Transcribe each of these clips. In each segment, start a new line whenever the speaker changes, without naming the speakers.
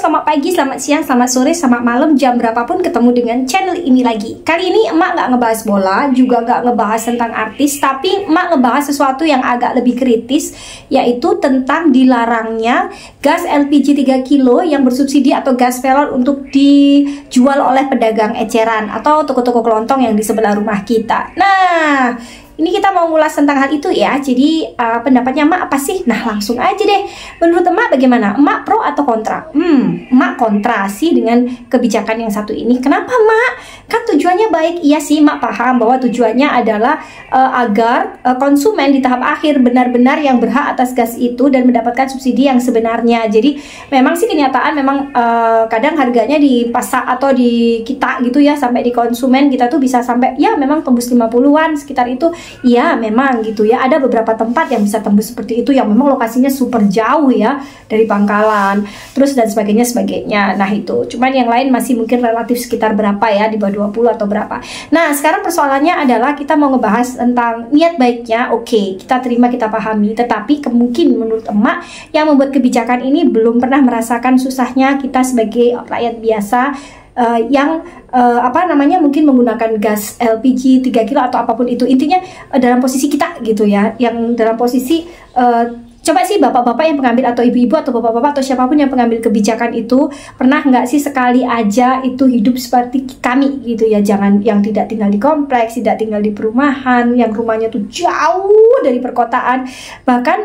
selamat pagi, selamat siang, selamat sore, selamat malam, jam berapapun ketemu dengan channel ini lagi. Kali ini emak nggak ngebahas bola, juga nggak ngebahas tentang artis, tapi emak ngebahas sesuatu yang agak lebih kritis, yaitu tentang dilarangnya gas LPG 3 kilo yang bersubsidi atau gas melon untuk dijual oleh pedagang eceran atau toko-toko kelontong yang di sebelah rumah kita. Nah, ini kita mau ngulas tentang hal itu ya. Jadi pendapatnya emak apa sih? Nah, langsung aja deh. Menurut emak bagaimana? Emak pro atau kontra? Emak kontra sih dengan kebijakan yang satu ini. Kenapa emak? Kan tujuannya baik. Iya sih, emak paham bahwa tujuannya adalah agar konsumen di tahap akhir benar-benar yang berhak atas gas itu dan mendapatkan subsidi yang sebenarnya. Jadi memang sih kenyataan memang kadang harganya di pasar atau di kita gitu ya, sampai di konsumen kita tuh bisa sampai ya memang tembus 50-an sekitar itu. Iya memang gitu ya, ada beberapa tempat yang bisa tembus seperti itu yang memang lokasinya super jauh ya dari pangkalan terus dan sebagainya. Nah itu, cuman yang lain masih mungkin relatif sekitar berapa ya, di bawah 20 atau berapa. Nah sekarang persoalannya adalah kita mau ngebahas tentang niat baiknya. Oke, kita terima, kita pahami, tetapi mungkin menurut emak yang membuat kebijakan ini belum pernah merasakan susahnya kita sebagai rakyat biasa yang mungkin menggunakan gas LPG 3 kilo atau apapun itu. Intinya dalam posisi kita gitu ya, yang dalam posisi coba sih bapak-bapak yang pengambil atau ibu-ibu atau bapak-bapak atau siapapun yang pengambil kebijakan itu pernah nggak sih sekali aja itu hidup seperti kami gitu ya. Jangan yang tidak tinggal di kompleks, tidak tinggal di perumahan, yang rumahnya tuh jauh dari perkotaan. Bahkan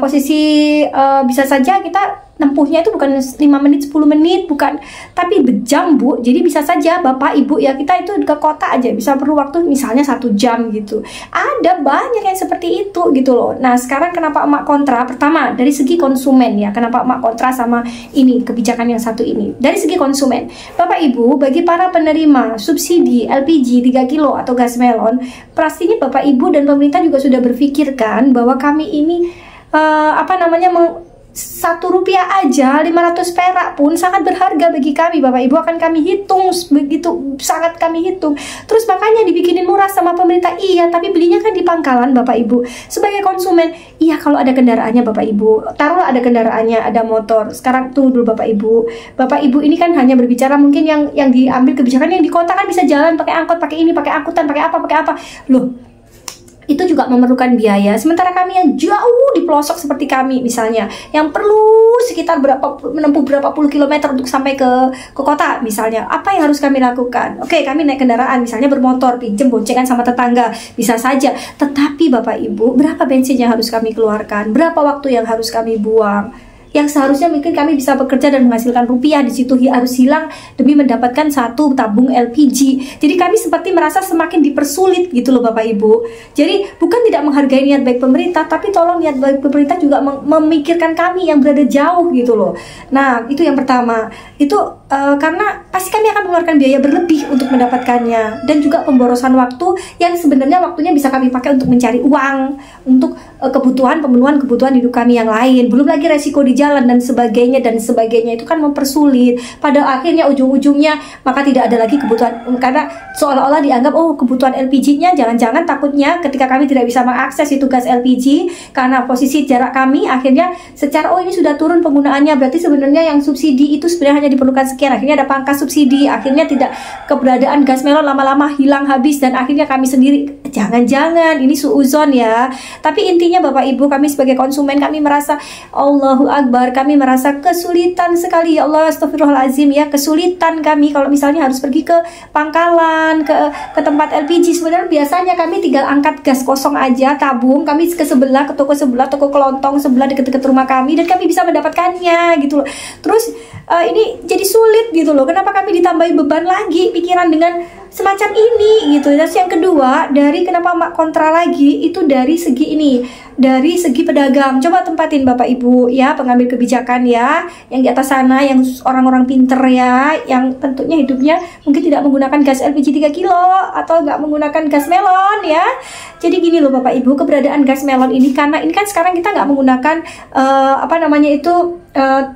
posisi bisa saja kita nempuhnya itu bukan 5 menit, 10 menit, bukan, tapi berjam bu. Jadi bisa saja bapak ibu ya, kita itu ke kota aja bisa perlu waktu misalnya 1 jam gitu. Ada banyak yang seperti itu gitu loh. Nah sekarang kenapa emak kontra? Pertama dari segi konsumen ya, kenapa emak kontra sama ini kebijakan yang satu ini? Dari segi konsumen, bapak ibu, bagi para penerima subsidi LPG 3 kilo atau gas melon, pastinya bapak ibu dan pemerintah juga sudah berpikirkan bahwa kami ini Rp1 aja 500 perak pun sangat berharga bagi kami. Bapak ibu, akan kami hitung begitu, sangat kami hitung. Terus makanya dibikinin murah sama pemerintah. Iya, tapi belinya kan di pangkalan bapak ibu. Sebagai konsumen, iya kalau ada kendaraannya bapak ibu, taruhlah ada kendaraannya, ada motor. Sekarang tunggu dulu bapak ibu. Bapak ibu ini kan hanya berbicara mungkin yang diambil kebijakan yang di kota kan bisa jalan pakai angkot, pakai ini, pakai angkutan, pakai apa loh. Itu juga memerlukan biaya. Sementara kami yang jauh di pelosok seperti kami misalnya, yang perlu sekitar menempuh berapa puluh kilometer untuk sampai ke kota misalnya, apa yang harus kami lakukan? Oke, kami naik kendaraan misalnya, bermotor, pinjem boncengan sama tetangga, bisa saja. Tetapi bapak ibu, berapa bensin yang harus kami keluarkan? Berapa waktu yang harus kami buang? Yang seharusnya mungkin kami bisa bekerja dan menghasilkan rupiah, di situ harus hilang demi mendapatkan 1 tabung LPG. Jadi kami seperti merasa semakin dipersulit gitu loh bapak ibu. Jadi bukan tidak menghargai niat baik pemerintah, tapi tolong niat baik pemerintah juga memikirkan kami yang berada jauh gitu loh. Nah itu yang pertama. Itu karena pasti kami akan mengeluarkan biaya berlebih untuk mendapatkannya, dan juga pemborosan waktu yang sebenarnya waktunya bisa kami pakai untuk mencari uang, untuk pemenuhan kebutuhan hidup kami yang lain. Belum lagi resiko di jalan dan sebagainya itu kan mempersulit. Pada akhirnya ujung-ujungnya maka tidak ada lagi kebutuhan, karena seolah-olah dianggap kebutuhan LPG-nya jangan-jangan takutnya ketika kami tidak bisa mengakses itu gas LPG karena posisi jarak kami, akhirnya secara ini sudah turun penggunaannya, berarti sebenarnya yang subsidi itu sebenarnya hanya diperlukan sekian. Akhirnya ada pangkas subsidi, akhirnya tidak, keberadaan gas melon lama-lama hilang habis, dan akhirnya kami sendiri jangan-jangan ini suuzon ya. Tapi intinya bapak ibu, kami sebagai konsumen kami merasa Allahu Akbar, kami merasa kesulitan sekali ya Allah, astagfirullahaladzim ya, kesulitan kami kalau misalnya harus pergi ke pangkalan, ke tempat LPG. Sebenarnya biasanya kami tinggal angkat gas kosong aja, tabung, kami ke sebelah, ke toko sebelah, toko kelontong sebelah dekat-dekat rumah kami, dan kami bisa mendapatkannya gitu loh. Terus ini jadi sulit gitu loh. Kenapa kami ditambahi beban lagi pikiran dengan semacam ini gitu. Terus yang kedua, dari kenapa emak kontra lagi itu dari segi ini, dari segi pedagang. Coba tempatin bapak ibu ya, pengambil kebijakan ya, yang di atas sana, yang orang-orang pinter ya, yang tentunya hidupnya mungkin tidak menggunakan gas LPG 3 kilo atau nggak menggunakan gas melon ya. Jadi gini loh bapak ibu, keberadaan gas melon ini karena ini kan sekarang kita nggak menggunakan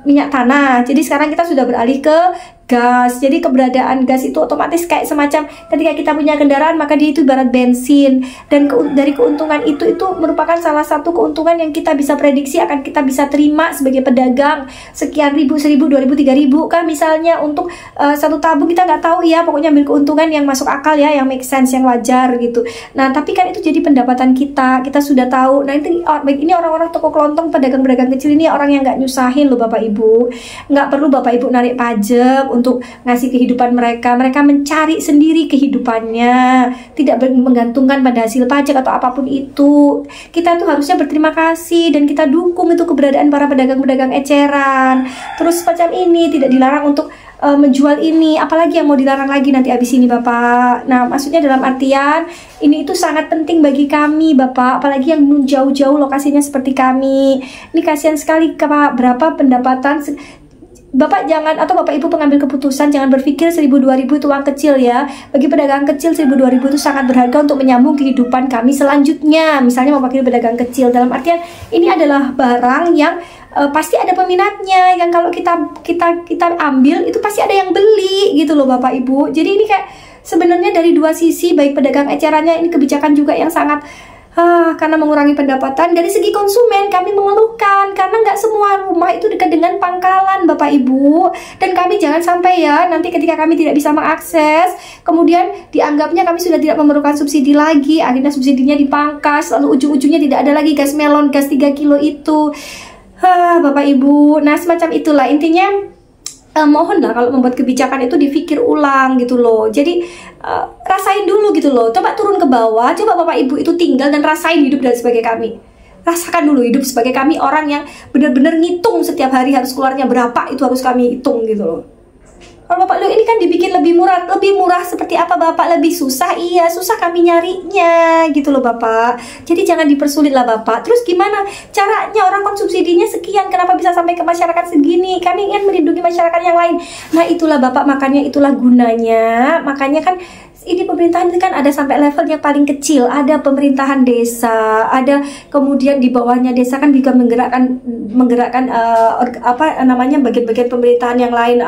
minyak tanah. Jadi sekarang kita sudah beralih ke gas. Jadi keberadaan gas itu otomatis kayak semacam ketika kita punya kendaraan maka dia itu ibarat bensin, dan dari keuntungan itu merupakan salah satu keuntungan yang kita bisa prediksi akan kita bisa terima sebagai pedagang, sekian ribu, 1.000, 2.000, 3.000 kan misalnya untuk satu tabung. Kita nggak tahu ya, pokoknya ambil keuntungan yang masuk akal ya, yang make sense, yang wajar gitu. Nah tapi kan itu jadi pendapatan kita sudah tahu. Nah ini orang-orang toko kelontong, pedagang-pedagang kecil ini orang yang nggak nyusahin loh Bapak Ibu, nggak perlu Bapak Ibu narik pajak untuk ngasih kehidupan mereka mencari sendiri kehidupannya, tidak menggantungkan pada hasil pajak atau apapun itu. Kita tuh harusnya berterima kasih dan kita dukung itu keberadaan para pedagang-pedagang eceran. Terus macam ini tidak dilarang untuk menjual ini, apalagi yang mau dilarang lagi nanti abis ini Bapak. Nah maksudnya dalam artian ini itu sangat penting bagi kami Bapak, apalagi yang jauh-jauh lokasinya seperti kami. Ini kasihan sekali Pak, berapa pendapatan Bapak jangan, atau Bapak Ibu pengambil keputusan, jangan berpikir 1.000, 2.000 itu uang kecil ya. Bagi pedagang kecil 1.000, 2.000 itu sangat berharga untuk menyambung kehidupan kami selanjutnya. Misalnya mau pakai pedagang kecil, dalam artian ini adalah barang yang pasti ada peminatnya, yang kalau kita ambil itu pasti ada yang beli gitu loh Bapak Ibu. Jadi ini kayak sebenarnya dari dua sisi, baik pedagang ecerannya, ini kebijakan juga yang sangat karena mengurangi pendapatan. Dari segi konsumen kami mengeluhkan karena nggak semua rumah itu dekat dengan pangkalan Bapak Ibu, dan kami jangan sampai ya nanti ketika kami tidak bisa mengakses kemudian dianggapnya kami sudah tidak memerlukan subsidi lagi, akhirnya subsidinya dipangkas, lalu ujung-ujungnya tidak ada lagi gas melon, gas 3 kilo itu. Bapak Ibu, nah semacam itulah intinya. Mohonlah kalau membuat kebijakan itu dipikir ulang gitu loh. Jadi rasain dulu gitu loh. Coba turun ke bawah, coba Bapak Ibu itu tinggal dan rasain hidup dan sebagai kami. Rasakan dulu hidup sebagai kami, orang yang benar-benar ngitung setiap hari harus keluarnya berapa, itu harus kami hitung gitu loh. Kalau Bapak, ini kan dibikin lebih murah seperti apa Bapak? Lebih susah, iya susah kami nyarinya gitu loh Bapak. Jadi jangan dipersulit lah Bapak. Terus gimana caranya, orang kan subsidinya sekian, kenapa bisa sampai ke masyarakat segini? Kami ingin melindungi masyarakat yang lain. Nah itulah Bapak, makanya itulah gunanya. Makanya kan ini pemerintahan ini kan ada sampai level yang paling kecil, ada pemerintahan desa, ada kemudian di bawahnya desa kan juga menggerakkan bagian-bagian pemerintahan yang lain,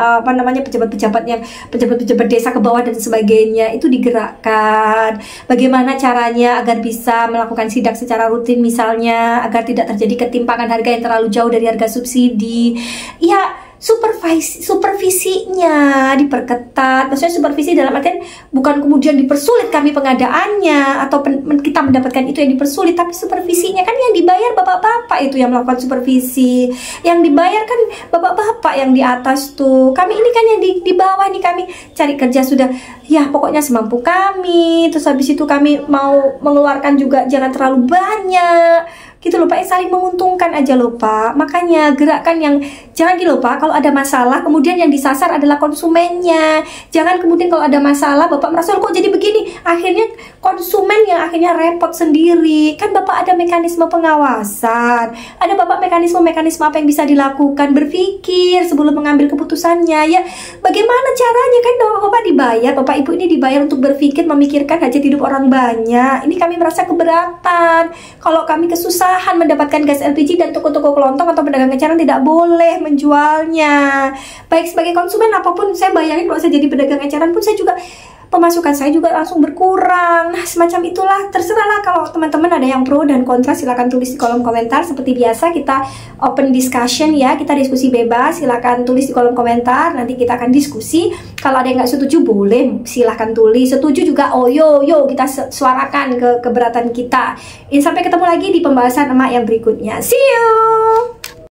pejabat-pejabat desa ke bawah dan sebagainya, itu digerakkan. Bagaimana caranya agar bisa melakukan sidak secara rutin misalnya, agar tidak terjadi ketimpangan harga yang terlalu jauh dari harga subsidi. Ya supervisinya diperketat. Maksudnya supervisi dalam artian bukan kemudian dipersulit kami pengadaannya atau kita mendapatkan itu yang dipersulit, tapi supervisinya kan yang dibayar bapak-bapak itu yang melakukan supervisi, yang dibayar kan bapak-bapak yang di atas tuh. Kami ini kan yang di bawah nih, kami cari kerja sudah ya pokoknya semampu kami. Terus habis itu kami mau mengeluarkan juga jangan terlalu banyak gitu loh Pak, saling menguntungkan aja loh Pak. Makanya gerakan yang jangan gitu loh Pak, kalau ada masalah kemudian yang disasar adalah konsumennya. Jangan kemudian kalau ada masalah Bapak merasa kok jadi begini, akhirnya konsumen yang akhirnya repot sendiri. Kan Bapak ada mekanisme pengawasan, ada Bapak mekanisme apa yang bisa dilakukan, berpikir sebelum mengambil keputusannya. Ya bagaimana caranya, kan Bapak dibayar, Bapak Ibu ini dibayar untuk berpikir, memikirkan hajat hidup orang banyak. Ini kami merasa keberatan kalau kami kesusahan mendapatkan gas LPG dan toko-toko kelontong atau pedagang eceran tidak boleh menjualnya. Baik sebagai konsumen apapun, saya bayangin kalau saya jadi pedagang eceran pun saya juga pemasukan saya juga langsung berkurang. Nah semacam itulah, terserahlah kalau teman-teman ada yang pro dan kontra, silahkan tulis di kolom komentar. Seperti biasa kita open discussion ya, kita diskusi bebas, silahkan tulis di kolom komentar, nanti kita akan diskusi. Kalau ada yang nggak setuju boleh silahkan tulis, setuju juga oh yo kita suarakan keberatan kita. Sampai ketemu lagi di pembahasan emak yang berikutnya. See you.